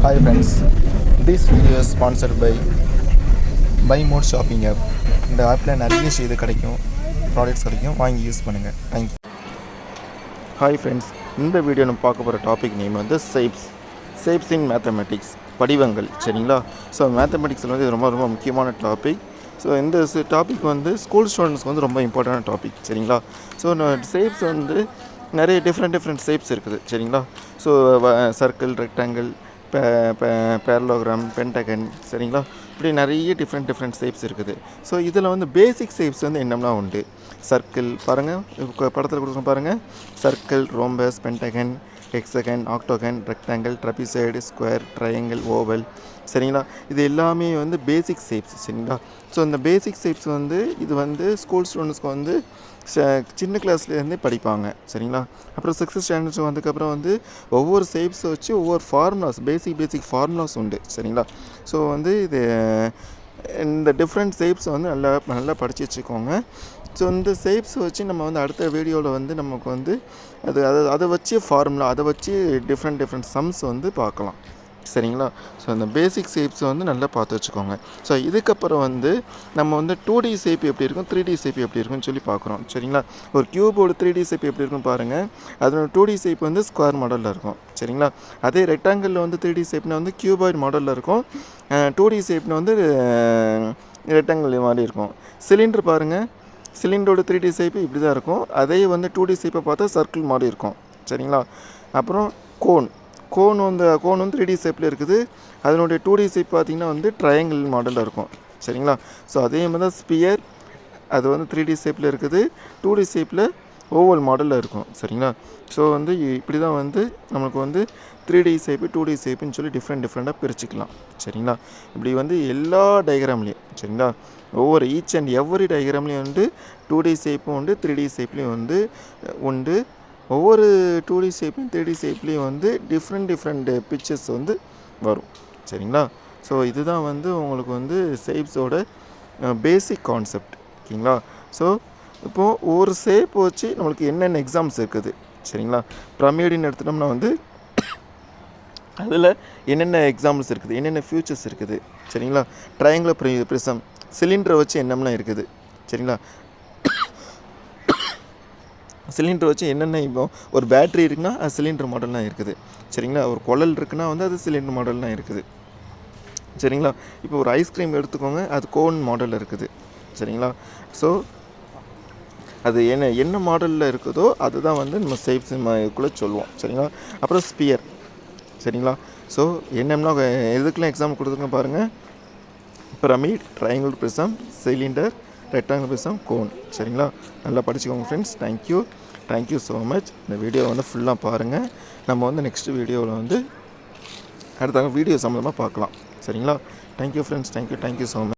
Hi friends, this video is sponsored by Buy More Shopping app. இந்த ஆப்பில் நிறைய இது கிடைக்கும், ப்ராடக்ட்ஸ் கிடைக்கும், வாங்கி யூஸ் பண்ணுங்கள். தேங்க்யூ. ஹாய் ஃப்ரெண்ட்ஸ், இந்த வீடியோ நம்ம பார்க்க போகிற டாபிக் நேம் வந்து ஷேப்ஸ் இன் மேத்தமெட்டிக்ஸ், படிவங்கள். சரிங்களா? ஸோ மேத்தமெட்டிக்ஸில் வந்து இது ரொம்ப ரொம்ப முக்கியமான டாபிக். ஸோ இந்த டாபிக் வந்து ஸ்கூல் ஸ்டூடெண்ட்ஸ்க்கு வந்து ரொம்ப இம்பார்ட்டண்டான டாபிக். சரிங்களா? ஸோ ஷேப்ஸ் வந்து நிறைய டிஃப்ரெண்ட் ஷேப்ஸ் இருக்குது. சரிங்களா? So circle, rectangle, parallelogram, Pentagon. சரிங்களா? இப்படி நிறைய டிஃப்ரெண்ட் ஷேப்ஸ் இருக்குது. ஸோ இதில் வந்து பேசிக் ஷேப்ஸ் வந்து என்னெல்லாம் உண்டு. சர்க்கிள் பாருங்கள், படத்தில் கொடுக்குறோம் பாருங்கள். Circle, rhombus, pentagon, hexagon, octagon, rectangle, trapezoid, square, triangle, oval. சரிங்களா? இது எல்லாமே வந்து பேசிக் ஷேப்ஸ். சரிங்களா? ஸோ இந்த பேசிக் ஷேப்ஸ் வந்து இது வந்து ஸ்கூல் ஸ்டூடெண்ட்ஸ்க்கு வந்து சின்ன கிளாஸ்லேருந்தே படிப்பாங்க. சரிங்களா? அப்புறம் 6th ஸ்டாண்டர்ட்ஸ் வந்ததுக்கப்புறம் வந்து ஒவ்வொரு ஷேப்ஸை வச்சு ஒவ்வொரு ஃபார்முலாஸ், பேசிக் ஃபார்முலாஸ் உண்டு. சரிங்களா? ஸோ வந்து இது இந்த டிஃப்ரெண்ட் ஷேப்ஸை வந்து நல்லா படித்து வச்சுக்கோங்க. ஸோ இந்த ஷேப்ஸை வச்சு நம்ம வந்து அடுத்த வீடியோவில் வந்து நமக்கு வந்து அதை வச்சு ஃபார்முலா, அதை வச்சு டிஃப்ரெண்ட் சம்ஸ் வந்து பார்க்கலாம். சரிங்களா? ஸோ அந்த பேசிக் ஷேப்ஸை வந்து நல்லா பார்த்து வச்சுக்கோங்க. ஸோ இதுக்கப்புறம் வந்து நம்ம வந்து 2D ஷேப் எப்படி இருக்கும், 3D ஷேப் எப்படி இருக்குன்னு சொல்லி பார்க்குறோம். சரிங்களா? ஒரு க்யூபோட 3D ஷேப் எப்படி இருக்குன்னு பாருங்கள். அதோட 2D ஷேப் வந்து ஸ்கொயர் மாடலில் இருக்கும். சரிங்களா? அதே ரெக்டாங்கிளில் வந்து 3D ஷேப்னா வந்து க்யூபாய்டு மாடலில் இருக்கும். 2D ஷேப்னா வந்து ரெக்டாங்கிள் மாதிரி இருக்கும். சிலிண்டர் பாருங்கள், சிலிண்டரோட 3D ஷேப்பு இப்படி தான் இருக்கும். அதே வந்து 2D ஷேப்பை பார்த்தா சர்க்கிள் மாதிரி இருக்கும். சரிங்களா? அப்புறம் கோன் வந்து 3D ஷேப்பில் இருக்குது. அதனுடைய 2D ஷேப் பார்த்திங்கன்னா வந்து ட்ரையாங்கிள் மாடலில் இருக்கும். சரிங்களா? ஸோ அதே மாதிரி தான் ஸ்பியர், அது வந்து 3D ஷேப்பில் இருக்குது. 2D ஷேப்பில் ஓவல் மாடலில் இருக்கும். சரிங்களா? ஸோ வந்து இப்படி தான் வந்து நமக்கு வந்து 3D ஷேப்பு, 2D ஷேப்புன்னு சொல்லி டிஃப்ரெண்ட்டாக பிரிச்சுக்கலாம். சரிங்களா? இப்படி வந்து எல்லா டயக்ராம்லேயும், சரிங்களா, ஒவ்வொரு ஈச் அண்ட் எவ்ரி டயக்ராம்லேயும் வந்து 2D ஷேப்பும் உண்டு, 3D ஷேப்லேயும் வந்து உண்டு. ஒவ்வொரு 2D ஷேப்லையும் 3D ஷேப்லேயும் வந்து டிஃப்ரெண்ட் பிக்சர்ஸ் வந்து வரும். சரிங்களா? ஸோ இதுதான் வந்து உங்களுக்கு வந்து ஷேப்ஸோட பேசிக் கான்செப்ட். ஓகேங்களா? ஸோ இப்போது ஒவ்வொரு ஷேப் வச்சு நம்மளுக்கு என்னென்ன எக்ஸாம்ஸ் இருக்குது. சரிங்களா? பிரமிடுன்னு எடுத்துட்டோம்னா வந்து அதில் என்னென்ன எக்ஸாம்பிள்ஸ் இருக்குது, என்னென்ன ஃபியூச்சர்ஸ் இருக்குது. சரிங்களா? ட்ரையாங்குலர் ப்ரிசம், சிலிண்டரை வச்சு என்னெல்லாம் இருக்குது. சரிங்களா? சிலிண்டர் வச்சு என்னென்ன, இப்போ ஒரு பேட்ரி இருக்குன்னா அது சிலிண்டர் மாடல்லாம் இருக்குது. சரிங்களா? ஒரு குழல் இருக்குன்னா வந்து அது சிலிண்டர் மாடல்லாம் இருக்குது. சரிங்களா? இப்போ ஒரு ஐஸ்கிரீம் எடுத்துக்கோங்க, அது கோன் மாடலில் இருக்குது. சரிங்களா? ஸோ அது என்ன மாடலில் இருக்குதோ அதுதான் வந்து நம்ம ஷேப்ஸ்க்குள்ளே சொல்லுவோம். சரிங்களா? அப்புறம் ஸ்பியர். சரிங்களா? ஸோ என்னெல்லாம் எதுக்கெல்லாம் எக்ஸாம்பிள் கொடுத்துருங்க பாருங்கள். Pyramid, triangle prism, cylinder, rectangle prism, cone. சரிங்களா? நல்லா படிச்சுக்கோங்க ஃப்ரெண்ட்ஸ். Thank you so much. இந்த வீடியோ வந்து ஃபுல்லாக பாருங்கள். நம்ம வந்து நெக்ஸ்ட் வீடியோவில் வந்து அடுத்த வீடியோ சம்மந்தமாக பார்க்கலாம். சரிங்களா? Thank you friends. Thank you so much.